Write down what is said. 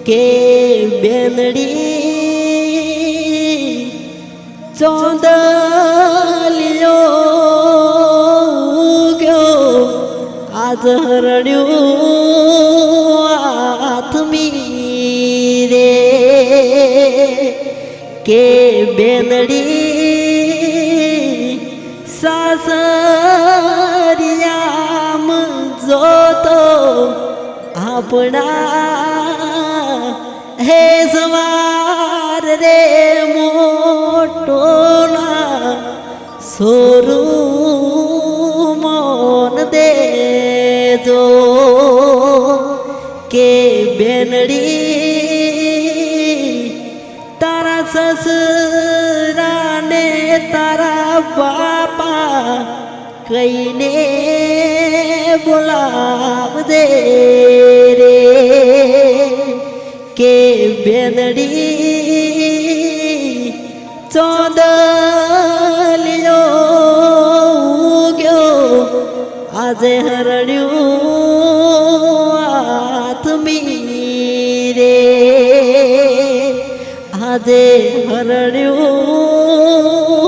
કે બેનડી ચોંદલિયો ગયો આજ હરડ્યું આથમી રે કે બેનડી સાસરિયામ જોતો આપણા હે સવાર રે મોટો ના સોરું મોન દેજો કે બેનડી તારા સસરાને તારા બાપા કઈને બોલાવજે રે કે બેનડી ચોંદલિયો ગયો આજે હરડ્યું આથમી રે આજે હરડ્યું